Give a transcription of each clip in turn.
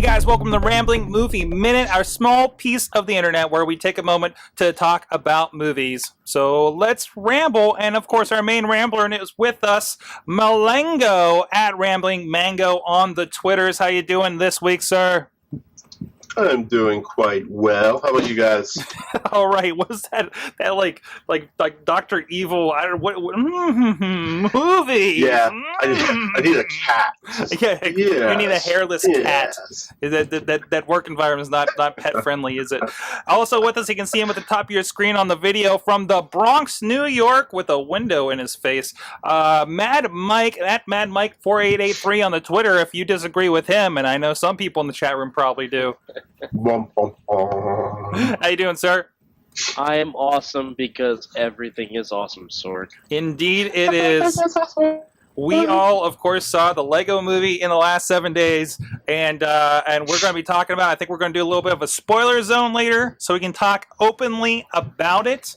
Hey guys, welcome to the Rambling Movie Minute, our small piece of the internet where we take a moment to talk about movies. So let's ramble, and of course our main rambler is with us, Mulango at Rambling Mango on the Twitters. How you doing this week, sir? I'm doing quite well. How about you guys? All right, what was that like Dr. Evil? I don't movie. Yeah, I need a cat. Yeah, you need a hairless cat. That work environment is not pet friendly, is it? Also with us, you can see him at the top of your screen on the video from the Bronx, New York, with a window in his face. Mad Mike at Mad Mike 4883 on the Twitter. If you disagree with him, and I know some people in the chat room probably do. How you doing, sir? I am awesome because everything is awesome, Sorg. Indeed it is. We all, of course, saw the Lego movie in the last 7 days, and we're going to be talking about, I think we're going to do a little bit of a spoiler zone later, so we can talk openly about it.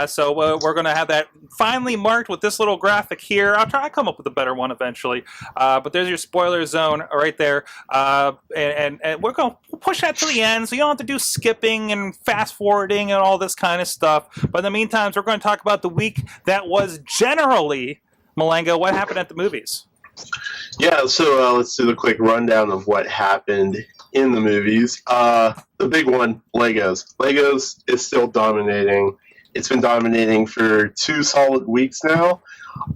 So we're going to have that finally marked with this little graphic here. I'll try to come up with a better one eventually. But there's your spoiler zone right there. And we're going to push that to the end, so you don't have to do skipping and fast forwarding and all this kind of stuff. But in the meantime, we're going to talk about the week that was generally... Mulango, what happened at the movies? Yeah, so let's do the quick rundown of what happened in the movies. The big one, Legos. Legos is still dominating. It's been dominating for 2 solid weeks now.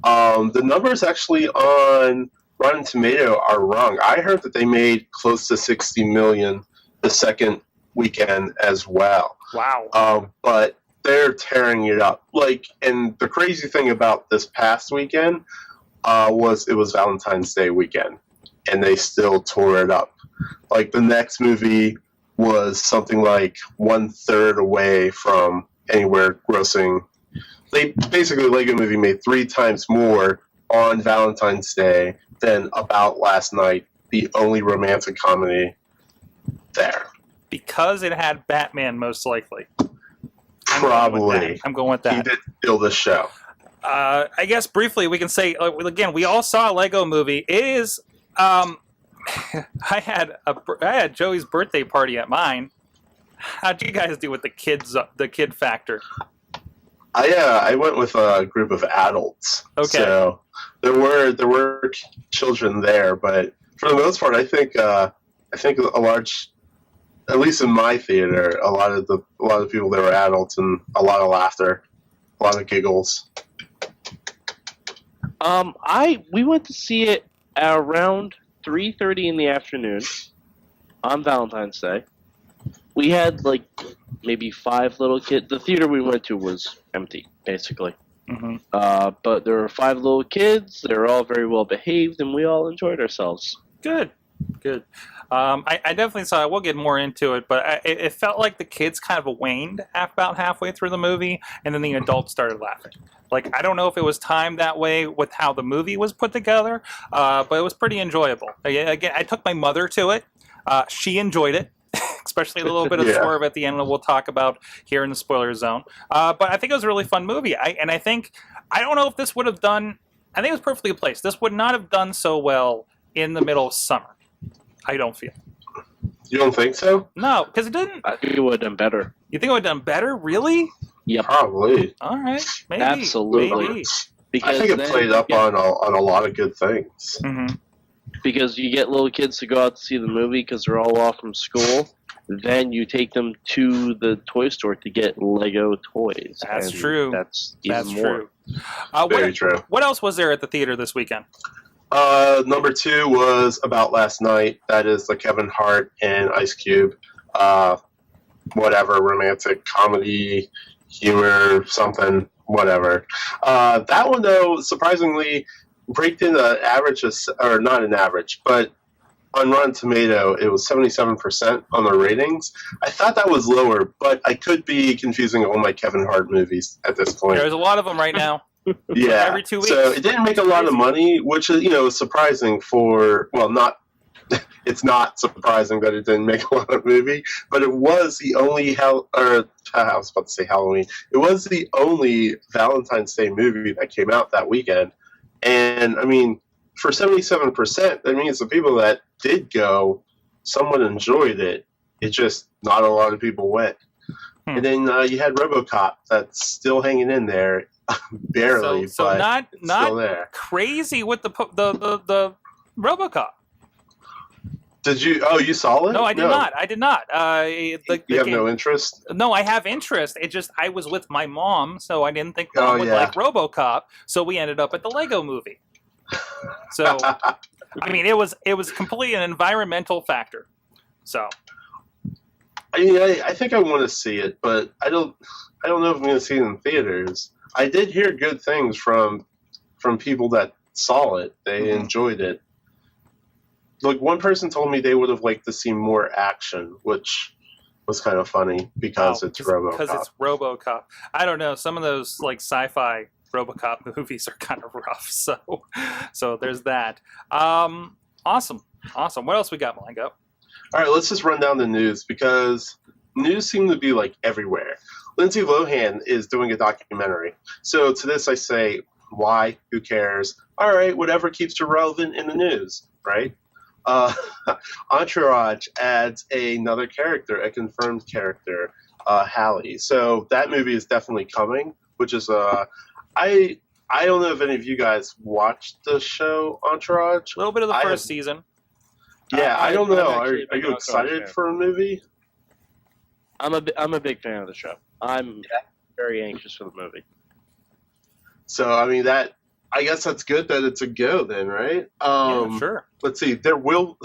The numbers actually on Rotten Tomato are wrong. I heard that they made close to $60 million the second weekend as well. Wow. But they're tearing it up. And the crazy thing about this past weekend was it was Valentine's Day weekend, and they still tore it up. The next movie was something like 1/3 away from anywhere grossing. Basically, Lego Movie made 3 times more on Valentine's Day than About Last Night, the only romantic comedy there. Because it had Batman, most likely. Probably. I'm going with that. He did steal the show. I guess briefly we can say, again, we all saw a Lego movie. It is, I had Joey's birthday party at mine. How'd you guys do with the kid factor? I went with a group of adults. Okay. So there were children there, but for the most part, I think a large, at least in my theater, a lot of the people there were adults, and a lot of laughter, a lot of giggles. We went to see it at around 3:30 in the afternoon on Valentine's Day. We had maybe 5 little kids. The theater we went to was empty, basically. Mm-hmm. But there were 5 little kids. They were all very well behaved, and we all enjoyed ourselves. Good. I definitely saw it. We'll get more into it, but it felt like the kids kind of waned about halfway through the movie, and then the adults started laughing. I don't know if it was timed that way with how the movie was put together, but it was pretty enjoyable. Again, I took my mother to it. She enjoyed it, especially a little bit of swerve at the end that we'll talk about here in the spoiler zone. But I think it was a really fun movie. I don't know if this would have done... I think it was perfectly placed. This would not have done so well in the middle of summer. I don't feel. You don't think so? No, because it didn't. I think it would have done better. You think it would have done better? Really? Yep. Probably. All right. Maybe. Absolutely. Maybe. I think it played up on a lot of good things. Mm-hmm. Because you get little kids to go out to see the movie because they're all off from school. Then you take them to the toy store to get Lego toys. That's true. That's even more. True. Very true. What else was there at the theater this weekend? Number 2 was About Last Night. That is the Kevin Hart and Ice Cube, whatever, romantic comedy, humor, something, whatever. That one, though, surprisingly, raked in an average, or not an average, but on Rotten Tomato, it was 77% on the ratings. I thought that was lower, but I could be confusing all my Kevin Hart movies at this point. There's a lot of them right now. Yeah. Every 2 weeks. So it didn't make a lot of money, which is, surprising for, well, not, it's not surprising that it didn't make a lot of movie, but it was the only, I was about to say Halloween. It was the only Valentine's Day movie that came out that weekend. And, I mean, for 77%, that means the people that did go someone enjoyed it. It just not a lot of people went. And then you had RoboCop that's still hanging in there, barely, so but not still there. crazy with the RoboCop. Did you? Oh, you saw it? No, I did not. I did not. You have no interest? No, I have interest. It just I was with my mom, so I didn't think mom would like RoboCop. So we ended up at the Lego Movie. So, I mean, it was completely an environmental factor. So, I mean, I think I want to see it, but I don't know if I'm going to see it in theaters. I did hear good things from people that saw it. They enjoyed it. Like, one person told me they would have liked to see more action, which was kind of funny because it's RoboCop. Because it's RoboCop. I don't know. Some of those like sci-fi RoboCop movies are kind of rough. So there's that. Awesome. What else we got, Mulango? All right, let's just run down the news because news seems to be like everywhere. Lindsay Lohan is doing a documentary. So to this I say, why? Who cares? All right, whatever keeps you relevant in the news, right? Entourage adds another character, a confirmed character, Hallie. So that movie is definitely coming, which is I don't know if any of you guys watched the show Entourage. A little bit of the first season. Yeah, I don't know. Are you excited for a movie? I'm a big fan of the show. I'm very anxious for the movie. So I mean I guess that's good that it's a go then, right? Yeah, sure. Let's see. There will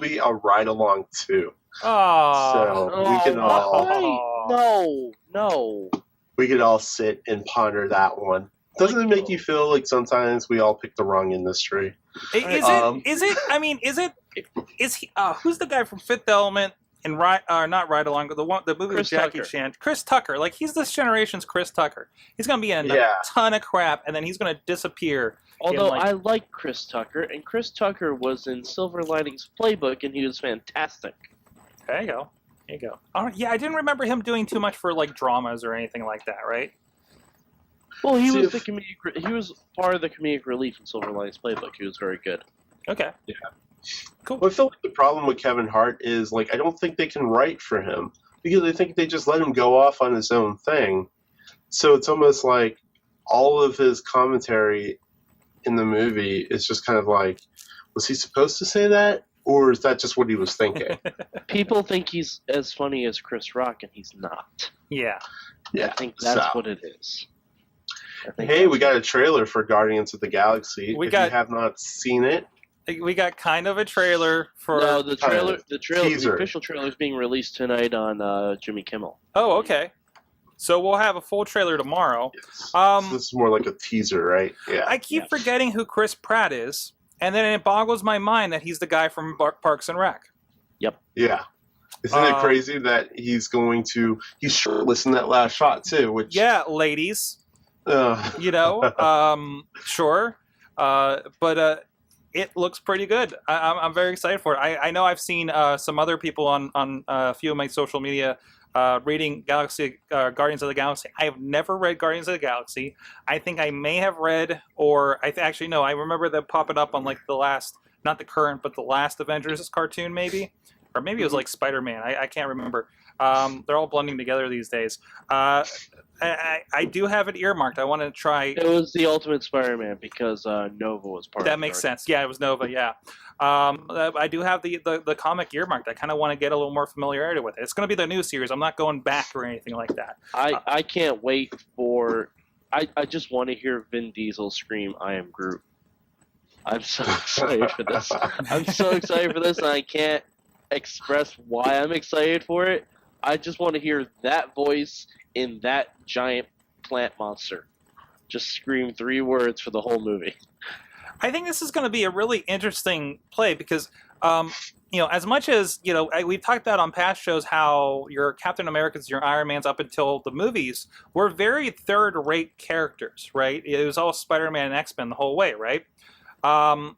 be a ride along too. Oh, so we can all no. We could all sit and ponder that one. Doesn't it make you feel like sometimes we all pick the wrong industry? Is he? Who's the guy from Fifth Element and not Ride Along, but the movie with Jackie Chan? Chris Tucker. Like, he's this generation's Chris Tucker. He's gonna be in a ton of crap, and then he's gonna disappear. Although I like Chris Tucker, and Chris Tucker was in Silver Linings Playbook, and he was fantastic. There you go. Oh, yeah, I didn't remember him doing too much for like dramas or anything like that, right? Well, he was part of the comedic relief in Silver Linings Playbook. He was very good. Okay. Yeah. Cool. Well, I feel like the problem with Kevin Hart is, like, I don't think they can write for him because I think they just let him go off on his own thing. So it's almost like all of his commentary in the movie is just kind of like, was he supposed to say that? Or is that just what he was thinking? People think he's as funny as Chris Rock, and he's not. Yeah. I think that's what it is. Hey, we got a trailer for Guardians of the Galaxy. If you have not seen it, we got kind of a trailer for... No, the official trailer is being released tonight on Jimmy Kimmel. Oh, okay. So we'll have a full trailer tomorrow. Yes. So this is more like a teaser, right? Yeah. I keep forgetting who Chris Pratt is, and then it boggles my mind that he's the guy from Parks and Rec. Yep. Yeah. Isn't it crazy that he's shirtless in that last shot, too? Which... Yeah, ladies. Sure. But it looks pretty good. I'm very excited for it. I know I've seen some other people on a few of my social media reading Guardians of the Galaxy. I have never read Guardians of the Galaxy. I think I may have read, or I remember them popping up on like the last, not the current, but the last Avengers cartoon maybe. Or maybe it was like Spider-Man. I can't remember. They're all blending together these days. I do have it earmarked. I want to try. It was the Ultimate Spider-Man because Nova was part of it. That makes sense. Yeah, it was Nova. Yeah. I do have the comic earmarked. I kind of want to get a little more familiarity with it. It's going to be the new series. I'm not going back or anything like that. I can't wait for. I just want to hear Vin Diesel scream, "I am Groot." I'm so excited for this. And I can't express why I'm excited for it. I just want to hear that voice in that giant plant monster just scream 3 words for the whole movie. I think this is going to be a really interesting play because, as much as, we've talked about on past shows how your Captain Americans, your Iron Mans up until the movies were very third-rate characters, right? It was all Spider-Man and X-Men the whole way, right? And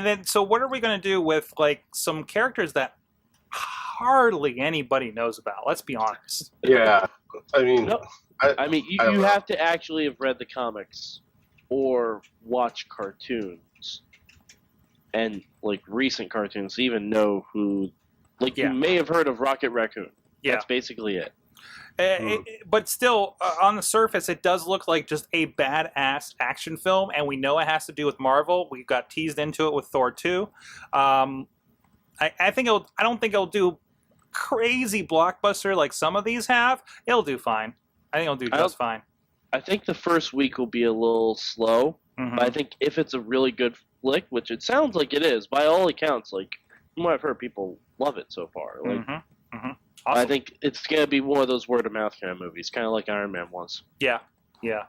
then, so what are we going to do with, like, some characters that hardly anybody knows about? Let's be honest. Yeah. I mean... No. You have to actually have read the comics or watch cartoons and like recent cartoons to even know who. Like Yeah. you may have heard of Rocket Raccoon. Yeah. That's basically it. But still, on the surface, it does look like just a badass action film, and we know it has to do with Marvel. We got teased into it with Thor 2. I don't think it'll do crazy blockbuster like some of these have. It'll do fine. I think it'll do just fine. I think the first week will be a little slow, Mm-hmm. but I think if it's a really good flick, which it sounds like it is, by all accounts, like from what I've heard, people love it so far. Like, Awesome. I think it's gonna be one of those word of mouth kind of movies, kind of like Iron Man was. Yeah. Yeah,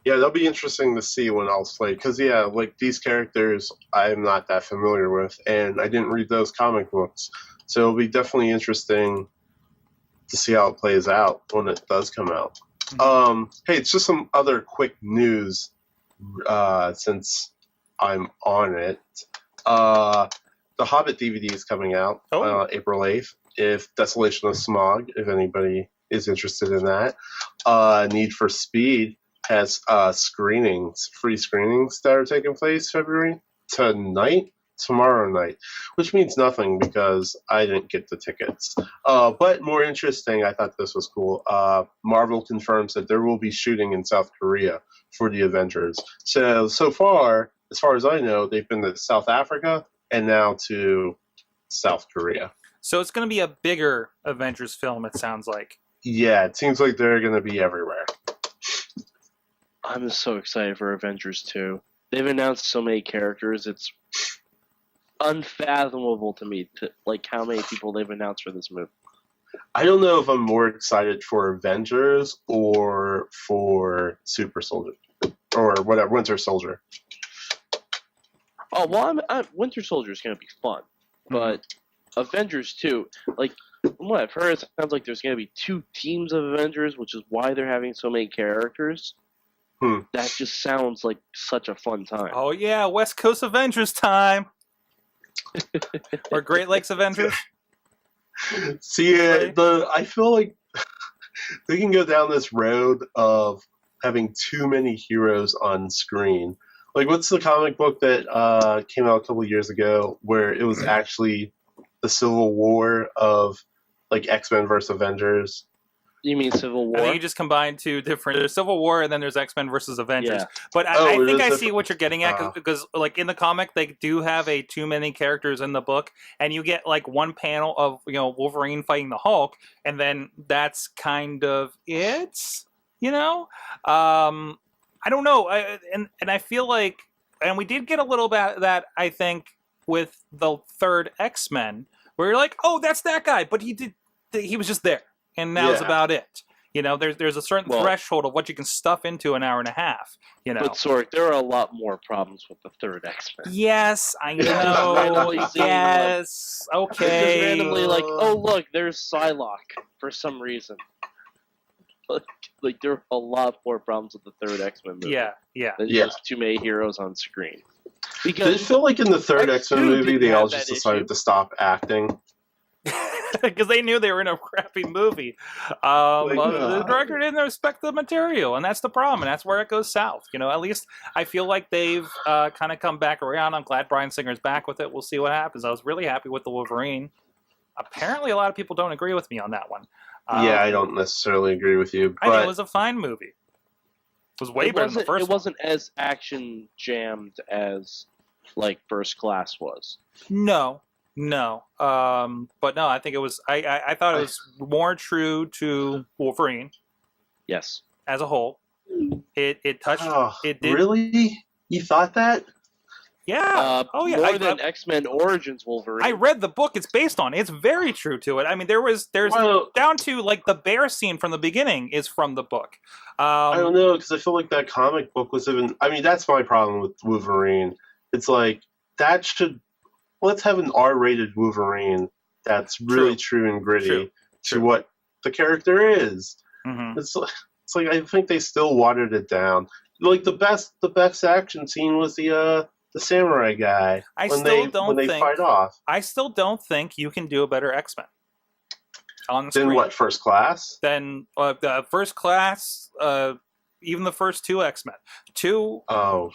that'll be interesting to see when I'll play. Because, like, these characters I'm not that familiar with, and I didn't read those comic books. So it'll be definitely interesting to see how it plays out when it does come out. Hey, it's just some other quick news since I'm on it. The Hobbit DVD is coming out April 8th. If Desolation of Smog, if anybody is interested in that. Need for Speed has free screenings that are taking place February tomorrow night, which means nothing because I didn't get the tickets. But more interesting, I thought this was cool. Marvel confirms that there will be shooting in South Korea for the Avengers. So far as I know, they've been to South Africa and now to South Korea. So it's going to be a bigger Avengers film, it sounds like. Yeah, it seems like they're going to be everywhere. I'm so excited for Avengers 2. They've announced so many characters, it's unfathomable to me like how many people they've announced for this movie. I don't know if I'm more excited for Avengers or for Super Soldier or whatever, Winter Soldier. Oh, well, Winter Soldier is going to be fun, but Avengers 2, like, from what I've heard, it sounds like there's going to be 2 teams of Avengers, which is why they're having so many characters. That just sounds like such a fun time. Oh, yeah, West Coast Avengers time. Or Great Lakes Avengers. See, I feel like they can go down this road of having too many heroes on screen. Like, what's the comic book that came out a couple years ago where it was actually the Civil War of, like, X-Men versus Avengers? You mean Civil War? I think you just combined two different. There's Civil War and then there's X-Men versus Avengers. Yeah. But I think I see what you're getting at because, like, in the comic, they do have too many characters in the book, and you get like one panel of Wolverine fighting the Hulk, and then that's kind of it. I don't know, and I feel like, and we did get a little bit of that, I think, with the third X-Men, where you're like, oh, that's that guy, but he was just there. And that was about it. There's a certain threshold of what you can stuff into an hour and a half. But Sorg, there are a lot more problems with the third X-Men. Yes, I know. Yes, okay. Just randomly, like, oh look, there's Psylocke for some reason. Like there are a lot more problems with the third X-Men movie. Yeah. There's just too many heroes on screen. Because I feel like in the third X-Men movie, they all just decided to stop acting. Because they knew they were in a crappy movie. The director didn't respect the material, and that's the problem, and that's where it goes south. At least I feel like they've kind of come back around. I'm glad Bryan Singer's back with it. We'll see what happens. I was really happy with the Wolverine. Apparently, a lot of people don't agree with me on that one. I don't necessarily agree with you. But I think it was a fine movie. It was way better than the first one. It wasn't as action jammed as like First Class was. No. But no, I think it was. I thought it was more true to Wolverine. Yes, as a whole, it touched. It did. Really? You thought that? Yeah. Yeah. More than X-Men Origins Wolverine. I read the book it's based on. It's very true to it. I mean, there's down to like the bear scene from the beginning is from the book. I don't know, because I feel like that comic book was even. I mean, that's my problem with Wolverine. It's like that should. Let's have an R-rated Wolverine that's really true and gritty to what the character is. Mm-hmm. It's like I think they still watered it down. Like the best action scene was the samurai guy when they fight off. I still don't think you can do a better X-Men on the screen. Then what? First Class? Then the First Class, even the first two X-Men. Oh.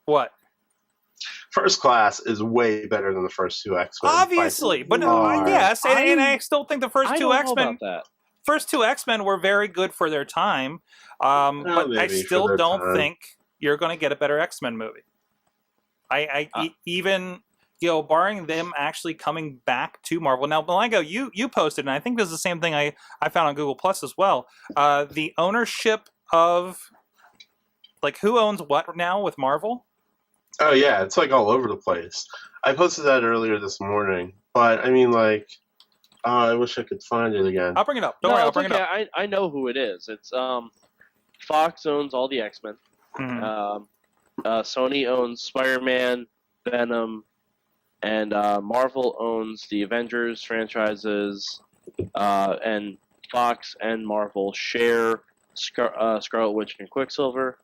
What? First Class is way better than the first two X-Men. Obviously, but yes, and I still think the first two X-Men were very good for their time. But I still don't think you're going to get a better X-Men movie. Even barring them actually coming back to Marvel. Now, Mulango, you posted, and I think this is the same thing I found on Google Plus as well. The ownership of, like, who owns what now with Marvel? Oh yeah, it's like all over the place. I posted that earlier this morning, but I mean, like, I wish I could find it again. I'll bring it up. Don't worry, I'll bring it up. I know who it is. It's Fox owns all the X-Men. Mm-hmm. Sony owns Spider-Man, Venom, and Marvel owns the Avengers franchises. And Fox and Marvel share Scarlet Witch and Quicksilver.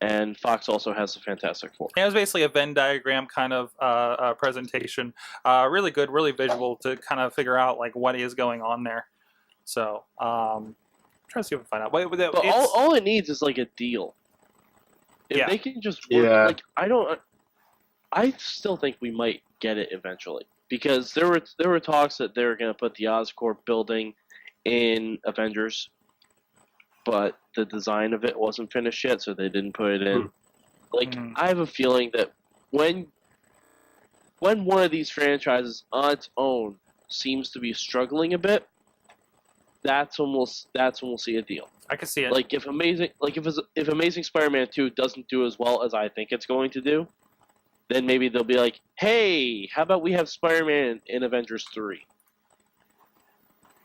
And Fox also has the Fantastic Four. It was basically a Venn diagram kind of presentation. Really good, really visual to kind of figure out like what is going on there. So, try to see if we can find out. But all it needs is like a deal. If they can just work, I still think we might get it eventually, because there were talks that they were going to put the Oscorp building in Avengers, but the design of it wasn't finished yet, so they didn't put it in. I have a feeling that when one of these franchises on its own seems to be struggling a bit, that's when we'll see a deal. I can see it. Like if Amazing Spider-Man 2 doesn't do as well as I think it's going to do, then maybe they'll be like, hey, how about we have Spider-Man in Avengers 3?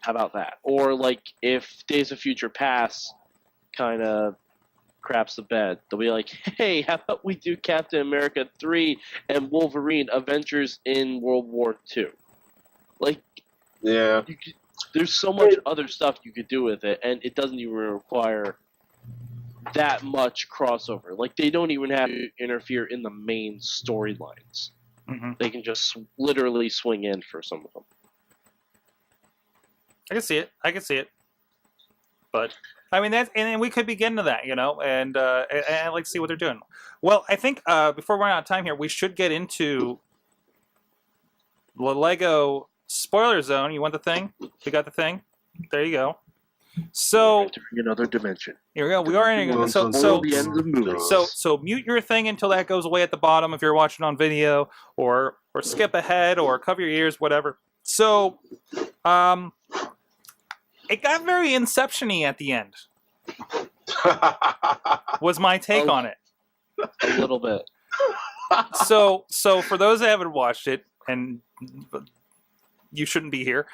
How about that? Or like if Days of Future Past kind of craps the bed, they'll be like, hey, how about we do Captain America 3 and Wolverine Avengers in World War 2? Like, yeah. There's so much other stuff you could do with it, and it doesn't even require that much crossover. Like, they don't even have to interfere in the main storylines. Mm-hmm. They can just literally swing in for some of them. I can see it. But I mean, and we could be getting to that, and I'd like to see what they're doing. Well, I think before we run out of time here, we should get into the Lego spoiler zone. You want the thing? We got the thing. There you go. So entering another dimension. Here we go. We are entering. So mute your thing until that goes away at the bottom if you're watching on video, or skip ahead, or cover your ears, whatever. So, it got very Inception-y at the end. Was my take on it. A little bit. So for those that haven't watched it, and you shouldn't be here.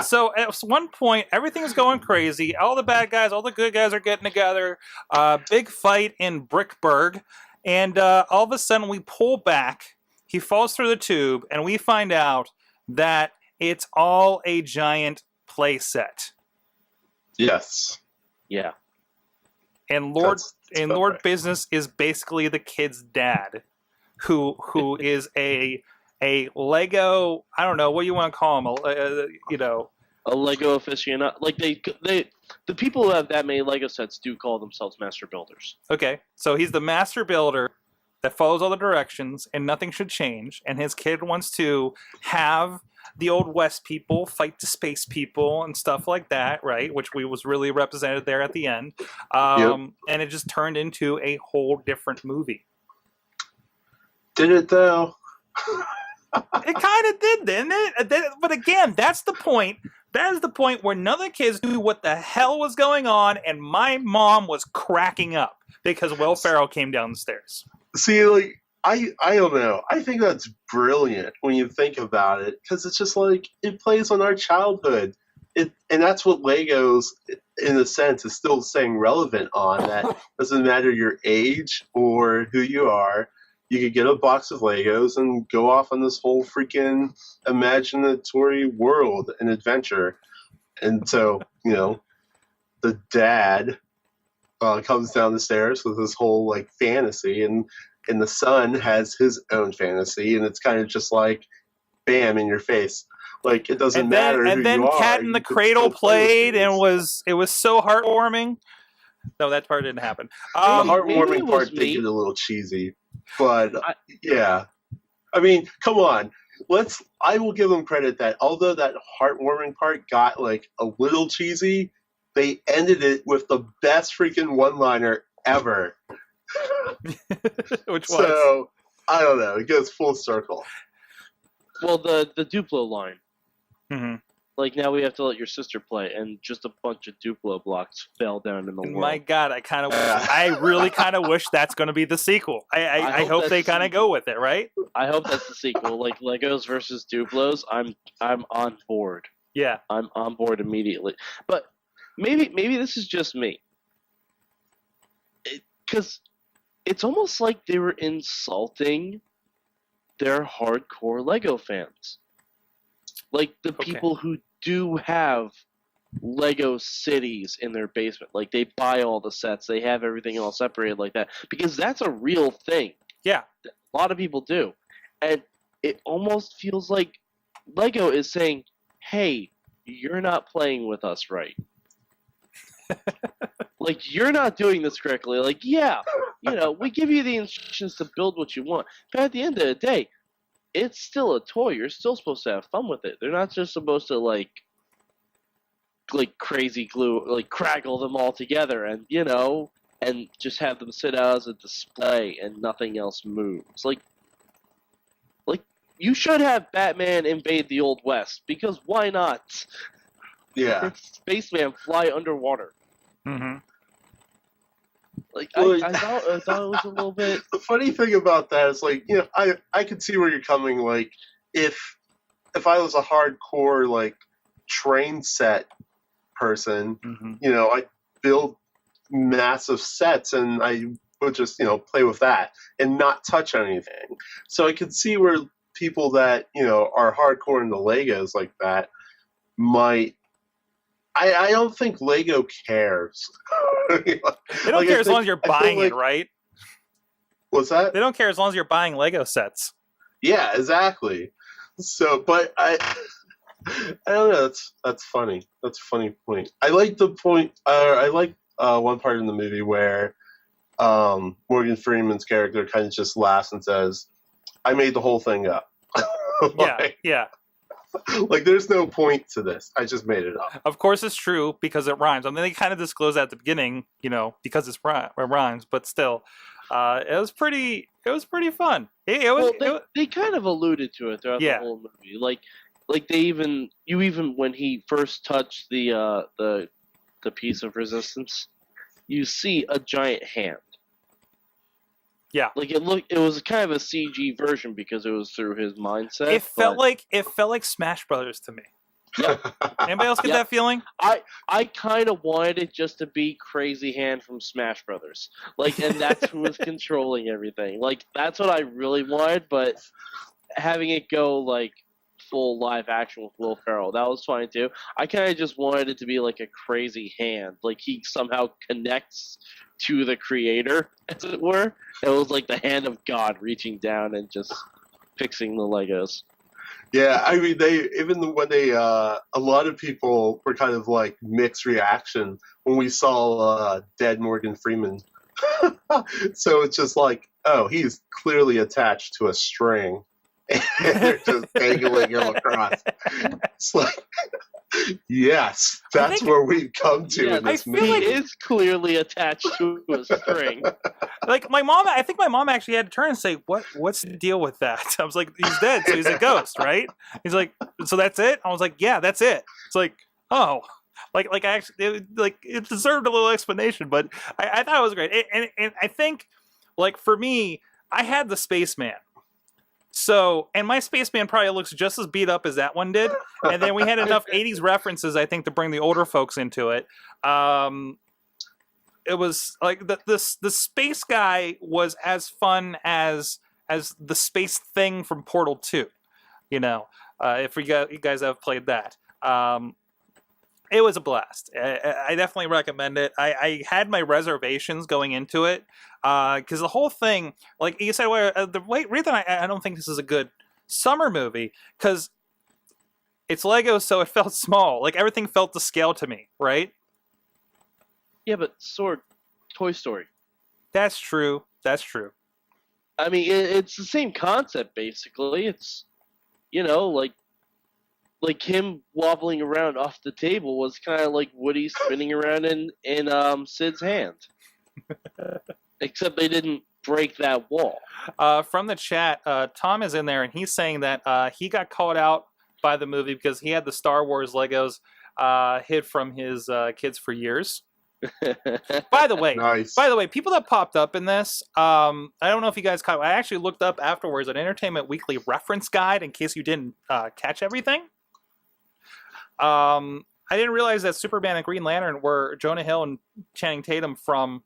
So at one point, everything's going crazy. All the bad guys, all the good guys are getting together. Big fight in Brickburg. And all of a sudden, we pull back. He falls through the tube, and we find out that it's all a giant play set. Yes. Yeah. And Lord Business is basically the kid's dad, who is a Lego, I don't know, what do you want to call him? A Lego aficionado. Like the people who have that many Lego sets do call themselves master builders. Okay, so he's the master builder that follows all the directions, and nothing should change. And his kid wants to have the Old West people fight the space people and stuff like that, right? Which was really represented there at the end. And it just turned into a whole different movie. Did it though? It kind of did, didn't it? But again, that's the point. That is the point where none of the kids knew what the hell was going on, and my mom was cracking up because Will Ferrell came down the stairs. See, like, I don't know. I think that's brilliant when you think about it, because it's just like, it plays on our childhood. And that's what Legos, in a sense, is still staying relevant on. That doesn't matter your age or who you are. You could get a box of Legos and go off on this whole freaking imaginatory world and adventure. And so, the dad comes down the stairs with this whole, like, fantasy, and the son has his own fantasy, and it's kind of just like, bam, in your face. Like, it doesn't matter who you are. And then Cat in the Cradle played, and it was so heartwarming. No, that part didn't happen. The heartwarming part did get a little cheesy. But yeah, I mean, come on. I will give them credit that although that heartwarming part got like a little cheesy, they ended it with the best freaking one-liner ever. Which was? So I don't know. It goes full circle. Well, the Duplo line. Mm-hmm. Like, now we have to let your sister play, and just a bunch of Duplo blocks fell down in the world. My God, I really kind of wish that's going to be the sequel. I hope they kind of go with it, right? I hope that's the sequel. Like Legos versus Duplos, I'm on board. Yeah, I'm on board immediately. But maybe this is just me, because it's almost like they were insulting their hardcore Lego fans, like the people who do have Lego cities in their basement. Like, they buy all the sets, they have everything all separated like that, because that's a real thing. Yeah, a lot of people do, and it almost feels like Lego is saying, "Hey, you're not playing with us right." Like, you're not doing this correctly. Like, yeah, we give you the instructions to build what you want, but at the end of the day, it's still a toy. You're still supposed to have fun with it. They're not just supposed to like crazy glue, like craggle them all together, and and just have them sit out as a display and nothing else moves. Like you should have Batman invade the Old West, because why not? Yeah. Spaceman fly underwater. Mm-hmm. Like, Well, I thought it was a little bit. The funny thing about that is, like, I could see where you're coming. Like, if I was a hardcore like train set person, I'd build massive sets and I would just play with that and not touch anything. So I could see where people that are hardcore into Legos like that might. I don't think Lego cares. They don't care as long as you're buying it, right? What's that? They don't care as long as you're buying Lego sets. Yeah, exactly. So, but I don't know. That's funny. That's a funny point. I like the point. I like one part in the movie where Morgan Freeman's character kind of just laughs and says, "I made the whole thing up." Yeah. Like, there's no point to this. I just made it up. Of course, it's true because it rhymes. I mean, they kind of disclose that at the beginning, because it rhymes. But still, it was pretty fun. They kind of alluded to it throughout the whole movie. Like they even when he first touched the piece of resistance, you see a giant hand. Yeah, like it was kind of a CG version because it was through his mindset. It felt like Smash Brothers to me. Yep. Anybody else get that feeling? I kind of wanted it just to be Crazy Hand from Smash Brothers, and that's who was controlling everything. Like, that's what I really wanted, but having it go full live action with Will Ferrell, that was fine too. I kind of just wanted it to be like a crazy hand, like he somehow connects to the creator, as it were. It was like the hand of God reaching down and just fixing the Legos. Yeah, I mean, when a lot of people were kind of like mixed reaction when we saw dead Morgan Freeman. So it's just like, oh, he's clearly attached to a string. And they're just dangling him across. It's like, yes, that's where we've come to in this movie. He is clearly attached to a string. Like, I think my mom actually had to turn and say, what's the deal with that? I was like, he's dead, so he's a ghost, right? He's like, so that's it? I was like, yeah, that's it. It's like, oh. I actually, it deserved a little explanation, but I thought it was great. And I think, for me, I had the Spaceman. So, and my Spaceman probably looks just as beat up as that one did. And then we had enough 80s references, I think, to bring the older folks into it. It was like the space guy was as fun as the space thing from Portal 2. If you guys have played that. It was a blast. I definitely recommend it. I had my reservations going into it because the whole thing, like you said, the reason I don't think this is a good summer movie because it's Lego, so it felt small. Like, everything felt to scale to me, right? Yeah, but Toy Story. That's true. I mean, it's the same concept basically. It's like him wobbling around off the table was kind of like Woody spinning around in Sid's hand. Except they didn't break that wall. From the chat, Tom is in there, and he's saying that he got called out by the movie because he had the Star Wars Legos hid from his kids for years. By the way, Nice. people that popped up in this, I don't know if you guys caught. I actually looked up afterwards an Entertainment Weekly reference guide in case you didn't catch everything. I didn't realize that Superman and Green Lantern were Jonah Hill and Channing Tatum from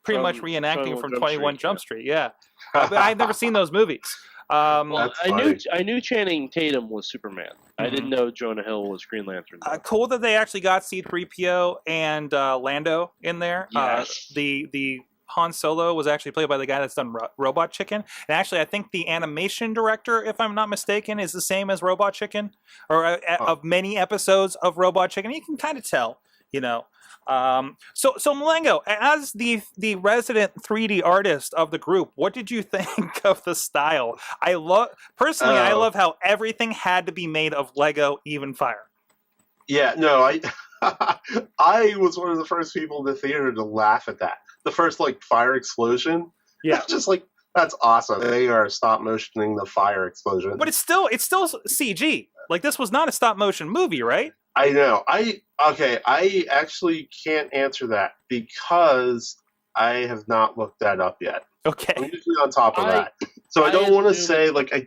pretty much reenacting from 21 Jump Street. Yeah, but I've never seen those movies. Well, I knew Channing Tatum was Superman. I didn't know Jonah Hill was Green Lantern. Cool that they actually got C-3PO and Lando in there. Yes. The Han Solo was actually played by the guy that's done Robot Chicken. And actually, I think the animation director, if I'm not mistaken, is the same as Robot Chicken, or of many episodes of Robot Chicken. You can kind of tell, So Mulango, as the resident 3D artist of the group, what did you think of the style? I love how everything had to be made of Lego, even fire. Yeah, no, I was one of the first people in the theater to laugh at that. The first fire explosion. Yeah, just that's awesome. They are stop motioning the fire explosion. But it's still CG. Like, this was not a stop motion movie, right? I know. I actually can't answer that because I have not looked that up yet. Okay. I'm usually on top of that. So I don't want to say because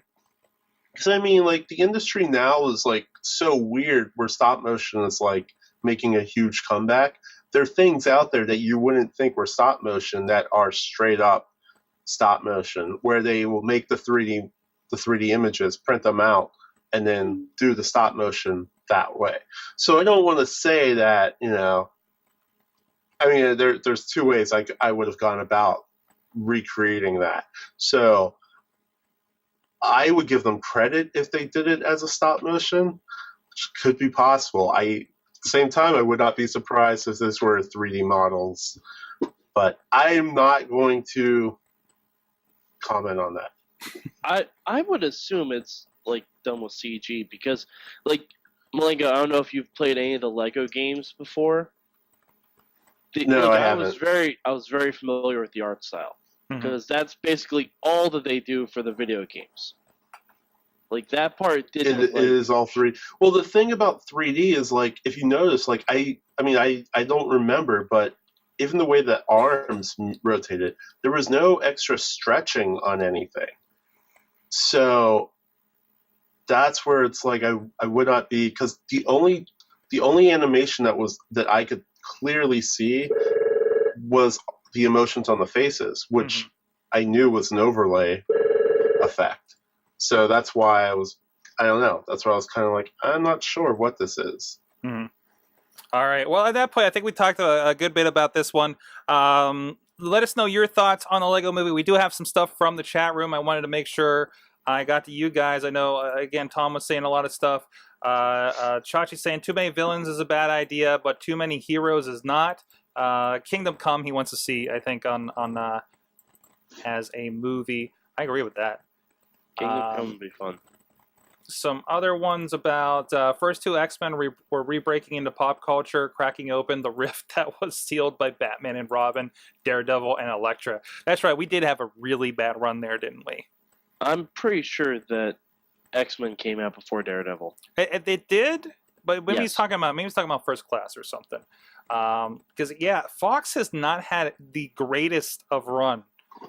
the industry now is so weird where stop motion is making a huge comeback. There are things out there that you wouldn't think were stop motion that are straight up stop motion, where they will make the 3D images, print them out, and then do the stop motion that way. So I don't want to say that, there's two ways I would have gone about recreating that. So I would give them credit if they did it as a stop motion, which could be possible. At the same time, I would not be surprised if this were 3D models, but I am not going to comment on that. I would assume it's done with CG because Mulango, I don't know if you've played any of the Lego games before. No, I haven't. I was very familiar with the art style because that's basically all that they do for the video games. That part didn't. It is all 3D. Well, the thing about 3D is if you notice, I don't remember, but even the way that arms rotated, there was no extra stretching on anything. So that's where it's I would not be, because the only animation that I could clearly see was the emotions on the faces, which I knew was an overlay effect. So that's why I don't know. That's why I was kind of I'm not sure what this is. Mm-hmm. All right. Well, at that point, I think we talked a good bit about this one. Let us know your thoughts on the Lego movie. We do have some stuff from the chat room. I wanted to make sure I got to you guys. I know, again, Tom was saying a lot of stuff. Chachi's saying too many villains is a bad idea, but too many heroes is not. Kingdom Come, he wants to see, I think, on as a movie. I agree with that. Kingdom Come would be fun. Some other ones about first two X-Men were re-breaking into pop culture, cracking open the rift that was sealed by Batman and Robin, Daredevil, and Elektra. That's right, we did have a really bad run there, didn't we? I'm pretty sure that X-Men came out before Daredevil. It did, but maybe he's talking about First Class or something. Because Fox has not had the greatest of run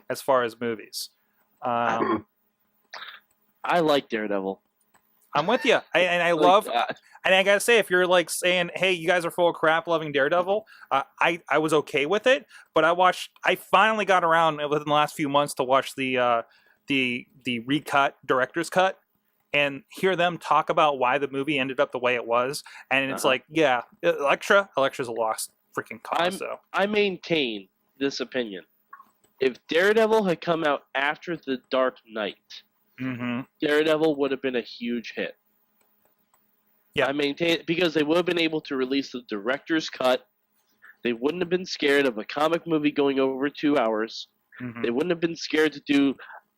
as far as movies. I like Daredevil. I'm with you, and I love. And I gotta say, if you're saying, "Hey, you guys are full of crap," loving Daredevil, I was okay with it. But I finally got around within the last few months to watch the recut director's cut and hear them talk about why the movie ended up the way it was. And it's Elektra's a lost freaking cause. I maintain this opinion. If Daredevil had come out after The Dark Knight, Daredevil would have been a huge hit. Yeah, I maintain it because they would have been able to release the director's cut. They wouldn't have been scared of a comic movie going over 2 hours. They wouldn't have been scared to do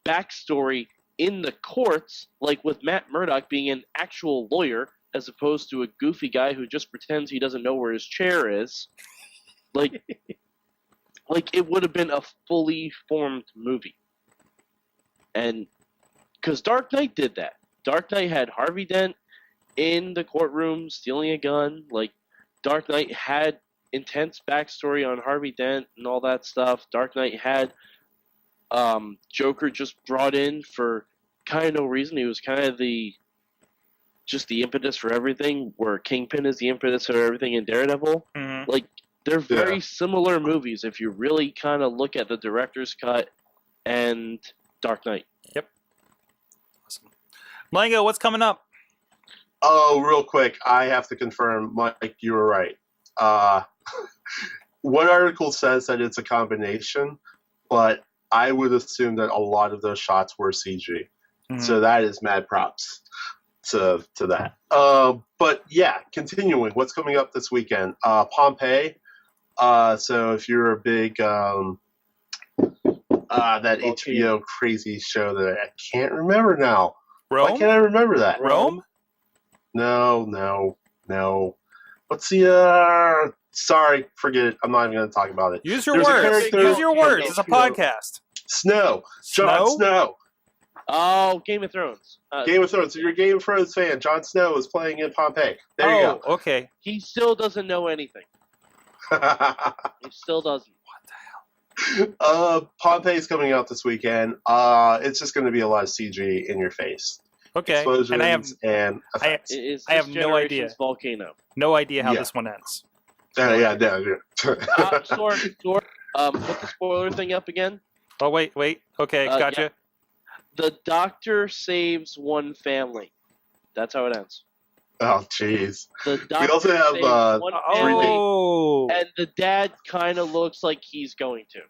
backstory in the courts, like with Matt Murdock being an actual lawyer as opposed to a goofy guy who just pretends he doesn't know where his chair is. Like it would have been a fully formed movie. And because Dark Knight did that. Dark Knight had Harvey Dent in the courtroom stealing a gun. Like, Dark Knight had intense backstory on Harvey Dent and all that stuff. Dark Knight had Joker just brought in for kind of no reason. He was kind of the impetus for everything, where Kingpin is the impetus for everything in Daredevil. Mm-hmm. Like, they're very similar movies if you really kind of look at the director's cut and Dark Knight. Yep. Awesome. Mulango, what's coming up? Oh, real quick, I have to confirm, Mike, you were right. One article says that it's a combination, but I would assume that a lot of those shots were CG. Mm-hmm. So that is mad props to that. But yeah, continuing, what's coming up this weekend? Pompeii. So if you're a big that HBO crazy show that I can't remember now. Rome? Why can't I remember that? Rome? No. What's the sorry, forget it. I'm not even going to talk about it. Use your words. Use your words. It's a podcast. Jon Snow. Oh, Game of Thrones. Game of Thrones. So you're a Game of Thrones fan. Jon Snow is playing in Pompeii. There you go. Okay. He still doesn't know anything. He still doesn't. What the hell? Pompeii's coming out this weekend. It's just going to be a lot of CG in your face. Okay. Explosions and I have no idea. Volcano. No idea how this one ends. Sorg, put the spoiler thing up again. Oh, wait. Okay, gotcha. Yeah. The doctor saves one family. That's how it ends. Oh, jeez. We also have one family, and the dad kind of looks like he's going to.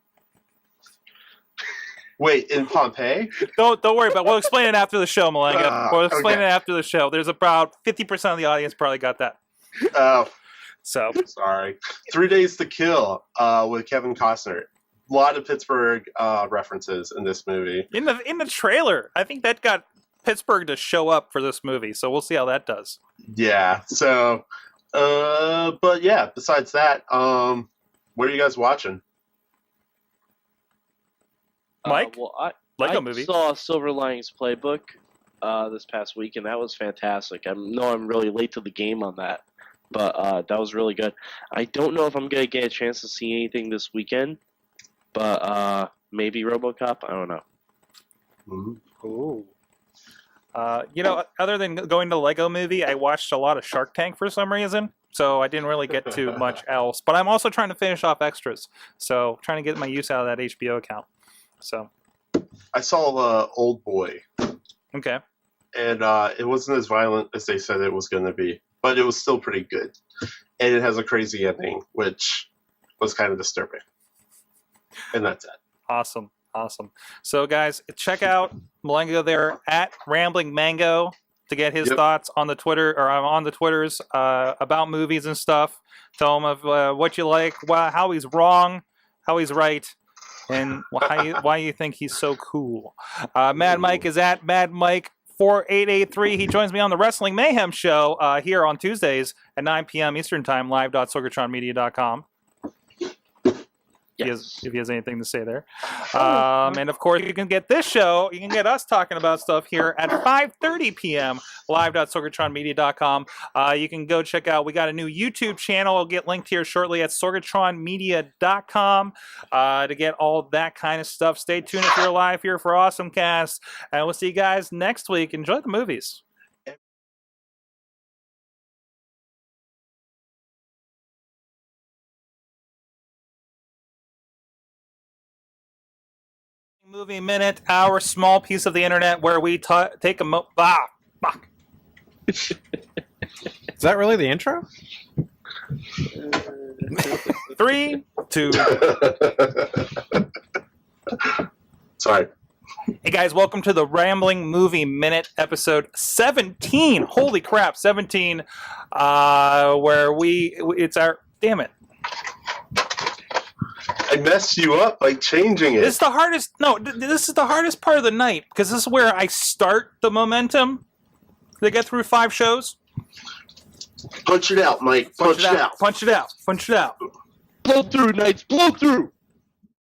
Wait, in Pompeii? Don't worry about it. We'll explain it after the show, Mulango. We'll explain it after the show. There's about 50% of the audience probably got that. Oh. So. Sorry. 3 Days to Kill with Kevin Costner. A lot of Pittsburgh references in this movie. In the trailer, I think that got Pittsburgh to show up for this movie, so we'll see how that does. Yeah, so, but yeah, besides that, what are you guys watching? Mike? I movie. saw Silver Linings Playbook this past week, and that was fantastic. I know I'm really late to the game on that, but that was really good. I don't know if I'm going to get a chance to see anything this weekend, but maybe RoboCop. I don't know. Ooh. Other than going to Lego Movie, I watched a lot of Shark Tank for some reason, so I didn't really get to much else. But I'm also trying to finish off Extras, so trying to get my use out of that HBO account. So I saw Old Boy. Okay. And it wasn't as violent as they said it was going to be, but it was still pretty good. And it has a crazy ending, which was kind of disturbing. And that's it. Awesome. So, guys, check out Mulango there at Rambling Mango to get his thoughts on the Twitter or on the Twitters about movies and stuff. Tell him of what you like, how he's wrong, how he's right, and why you think he's so cool. Mad Mike is at Mad Mike 4883. He joins me on the Wrestling Mayhem show here on Tuesdays at 9 p.m. Eastern Time, live.sorgatronmedia.com. If he has anything to say there. And of course, you can get this show, you can get us talking about stuff here at 5:30 p.m. live.sorgatronmedia.com. You can go check out, we got a new YouTube channel. I'll get linked here shortly at sorgatronmedia.com to get all that kind of stuff. Stay tuned if you're live here for Awesome Cast. And we'll see you guys next week. Enjoy the movies. Movie Minute, our small piece of the internet where we take a fuck. Is that really the intro? 3, 2. Sorry. Hey guys, welcome to the Rambling Movie Minute, episode 17. Holy crap, 17. Where it's our, damn it. I messed you up by changing it. This is the hardest. No, this is the hardest part of the night because this is where I start the momentum to get through 5 shows. Punch it out, Mike. Punch it out. Punch it out. Punch it out. Blow through, Knights. Blow through.